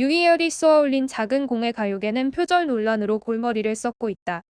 유희열이 쏘아올린 작은 공의 가요계는 표절 논란으로 골머리를 썩고 있다.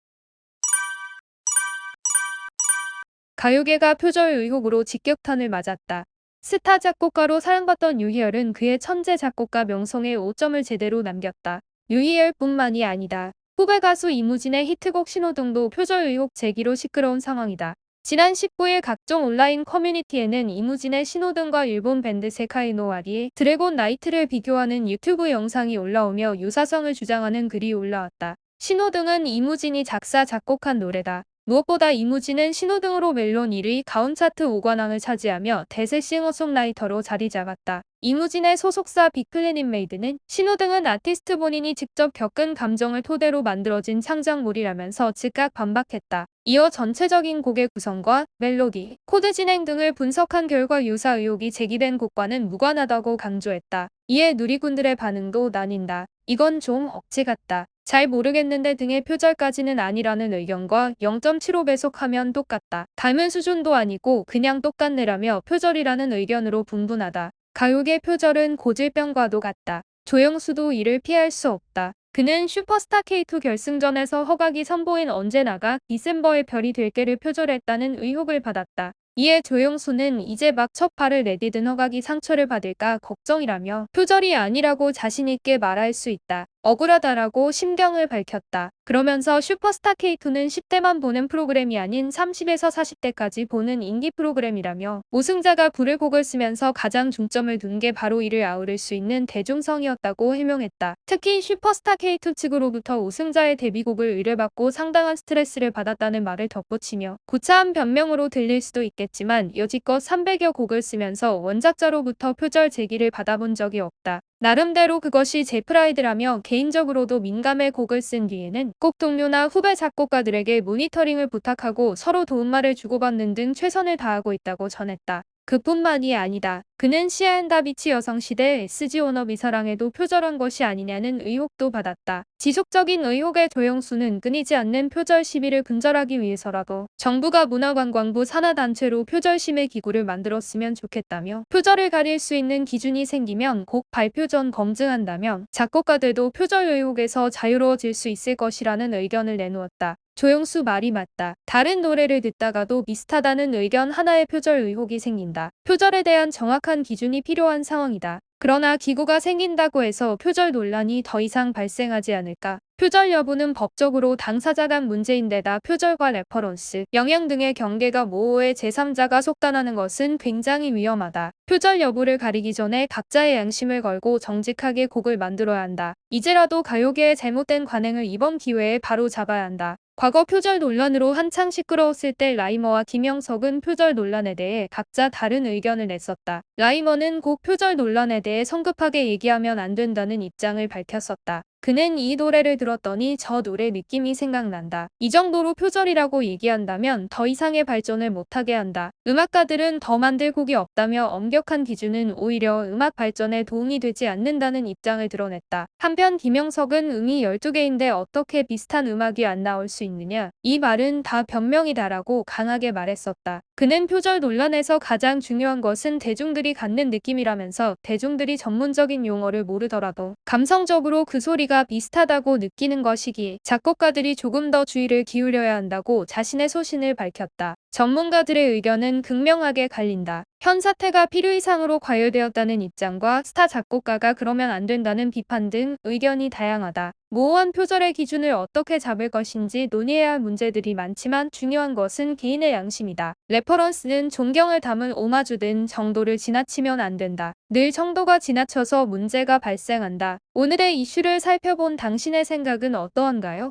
가요계가 표절 의혹으로 직격탄을 맞았다. 스타 작곡가로 사랑받던 유희열은 그의 천재 작곡가 명성에 오점을 제대로 남겼다. 유희열뿐만이 아니다. 후배 가수 이무진의 히트곡 신호등도 표절 의혹 제기로 시끄러운 상황이다. 지난 19일 각종 온라인 커뮤니티에는 이무진의 신호등과 일본 밴드 세카이노와리의 드래곤 나이트를 비교하는 유튜브 영상이 올라오며 유사성을 주장하는 글이 올라왔다. 신호등은 이무진이 작사 작곡한 노래다. 무엇보다 이무진은 신호등으로 멜론 1위 가온 차트 5관왕을 차지하며 대세 싱어송라이터로 자리 잡았다. 이무진의 소속사 빅플래닛메이드는 신호등은 아티스트 본인이 직접 겪은 감정을 토대로 만들어진 창작물이라면서 즉각 반박했다. 이어 전체적인 곡의 구성과 멜로디, 코드 진행 등을 분석한 결과 유사 의혹이 제기된 곡과는 무관하다고 강조했다. 이에 누리꾼들의 반응도 나뉜다. 이건 좀 억지 같다. 잘 모르겠는데 등의 표절까지는 아니라는 의견과 0.75배속하면 똑같다. 닮은 수준도 아니고 그냥 똑같네라며 표절이라는 의견으로 분분하다. 가요계 표절은 고질병과도 같다. 조영수도 이를 피할 수 없다. 그는 슈퍼스타 K2 결승전에서 허각이 선보인 언제 나가 디셈버의 별이 될게를 표절했다는 의혹을 받았다. 이에 조영수는 이제 막 첫 발을 내디딘 허각이 상처를 받을까 걱정이라며 표절이 아니라고 자신있게 말할 수 있다. 억울하다라고 심경을 밝혔다. 그러면서 슈퍼스타 K2는 10대만 보는 프로그램이 아닌 30에서 40대까지 보는 인기 프로그램이라며 우승자가 부를 곡을 쓰면서 가장 중점을 둔 게 바로 이를 아우를 수 있는 대중성이었다고 해명했다. 특히 슈퍼스타 K2 측으로부터 우승자의 데뷔곡을 의뢰받고 상당한 스트레스를 받았다는 말을 덧붙이며 구차한 변명으로 들릴 수도 있겠지만 여지껏 300여 곡을 쓰면서 원작자로부터 표절 제기를 받아본 적이 없다. 나름대로 그것이 제 프라이드라며 개인적으로도 민감해 곡을 쓴 뒤에는 꼭 동료나 후배 작곡가들에게 모니터링을 부탁하고 서로 도움말을 주고받는 등 최선을 다하고 있다고 전했다. 그뿐만이 아니다. 그는 시아앤다비치 여성시대 SG 워너비 사랑에도 표절한 것이 아니냐는 의혹도 받았다. 지속적인 의혹의 조영수는 끊이지 않는 표절 시비를 근절하기 위해서라도 정부가 문화관광부 산하단체로 표절심의 기구를 만들었으면 좋겠다며 표절을 가릴 수 있는 기준이 생기면 곡 발표 전 검증한다면 작곡가들도 표절 의혹에서 자유로워질 수 있을 것이라는 의견을 내놓았다. 조영수 말이 맞다. 다른 노래를 듣다가도 비슷하다는 의견 하나의 표절 의혹이 생긴다. 표절에 대한 정확한 기준이 필요한 상황이다. 그러나 기구가 생긴다고 해서 표절 논란이 더 이상 발생하지 않을까? 표절 여부는 법적으로 당사자 간 문제인데다 표절과 레퍼런스, 영향 등의 경계가 모호해 제3자가 속단하는 것은 굉장히 위험하다. 표절 여부를 가리기 전에 각자의 양심을 걸고 정직하게 곡을 만들어야 한다. 이제라도 가요계의 잘못된 관행을 이번 기회에 바로 잡아야 한다. 과거 표절 논란으로 한창 시끄러웠을 때 라이머와 김영석은 표절 논란에 대해 각자 다른 의견을 냈었다. 라이머는 곡 표절 논란에 대해 성급하게 얘기하면 안 된다는 입장을 밝혔었다. 그는 이 노래를 들었더니 저 노래 느낌이 생각난다. 이 정도로 표절이라고 얘기한다면 더 이상의 발전을 못하게 한다. 음악가들은 더 만들 곡이 없다며 엄격한 기준은 오히려 음악 발전에 도움이 되지 않는다는 입장을 드러냈다. 한편 김영석은 음이 12개인데 어떻게 비슷한 음악이 안 나올 수 있느냐. 이 말은 다 변명이다라고 강하게 말했었다. 그는 표절 논란에서 가장 중요한 것은 대중들이 갖는 느낌이라면서 대중들이 전문적인 용어를 모르더라도 감성적으로 그 소리가 비슷하다고 느끼는 것이기에 작곡가들이 조금 더 주의를 기울여야 한다고 자신의 소신을 밝혔다. 전문가들의 의견은 극명하게 갈린다. 현 사태가 필요 이상으로 과열되었다는 입장과 스타 작곡가가 그러면 안 된다는 비판 등 의견이 다양하다. 모호한 표절의 기준을 어떻게 잡을 것인지 논의해야 할 문제들이 많지만 중요한 것은 개인의 양심이다. 레퍼런스는 존경을 담은 오마주든 정도를 지나치면 안 된다. 늘 정도가 지나쳐서 문제가 발생한다. 오늘의 이슈를 살펴본 당신의 생각은 어떠한가요?